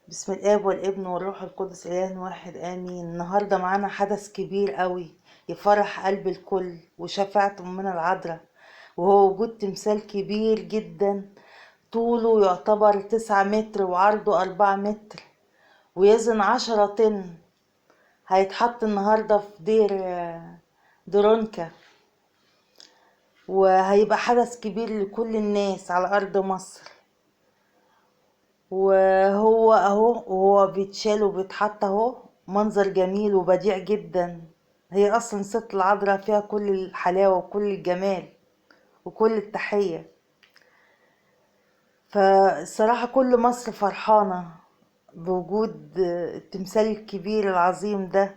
بسم الاب والابن والروح القدس اله واحد امين. النهارده معانا حدث كبير قوي يفرح قلب الكل وشفاعة امنا العذراء، وهو وجود تمثال كبير جدا طوله يعتبر 9 متر وعرضه 4 متر ويزن 10 طن. هيتحط النهارده في دير درونكا، وهيبقى حدث كبير لكل الناس على ارض مصر. وهو اهو وهو بيتشال وبيتحط اهو، منظر جميل وبديع جدا. هي اصلا ست العذراء فيها كل الحلاوة وكل الجمال وكل التحية. فالصراحة كل مصر فرحانة بوجود التمثال الكبير العظيم ده،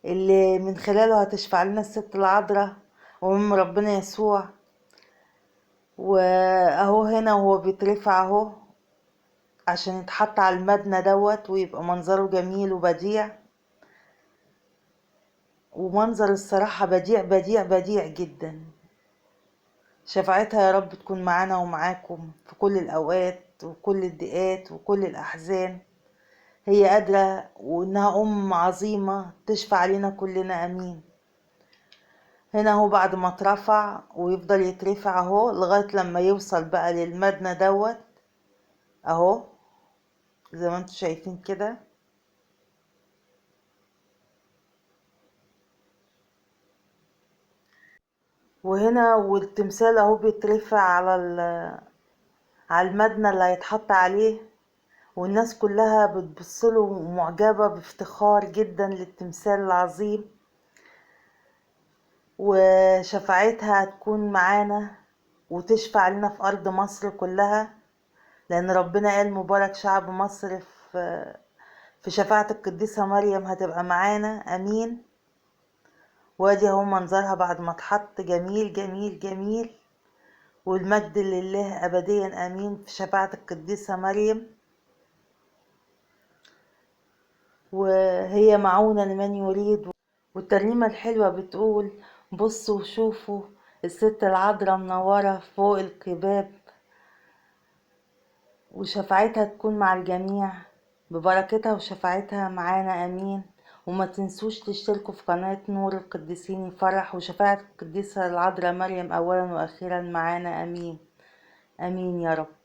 اللي من خلاله هتشفع لنا الست العذراء ومن ربنا يسوع. واهو هنا وهو بيترفع اهو عشان يتحط على المبنى دوت ويبقى منظره جميل وبديع. ومنظر الصراحة بديع بديع بديع جدا. شفاعتها يا رب تكون معانا ومعاكم في كل الأوقات وكل الضيقات وكل الأحزان. هي قادرة وإنها أم عظيمة تشفع علينا كلنا، أمين. هنا هو بعد ما اترفع ويفضل يترفع اهو لغاية لما يوصل بقى للمبنى دوت اهو، زي ما انتم شايفين كده. وهنا والتمثال اهو بيترفع على المبنى اللي هيتحط عليه، والناس كلها بتبصله معجبة بافتخار جدا للتمثال العظيم. وشفاعتها هتكون معانا وتشفع لنا في أرض مصر كلها، لأن ربنا قال مبارك شعب مصر. في شفاعة القديسة مريم هتبقى معانا، أمين. وادي اهو منظرها بعد ما اتحط، جميل جميل جميل. والمجد لله أبديا، أمين، في شفاعة القديسة مريم. وهي معونة لمن يريد. والترنيمة الحلوة بتقول: بصوا وشوفوا الست العذراء منورة فوق القباب. وشفاعتها تكون مع الجميع، ببركتها وشفاعتها معانا، امين. وما تنسوش تشتركوا في قناة نور القديسين يفرح، وشفاعة القديسة العذراء مريم اولا واخيرا معانا، امين. امين يا رب.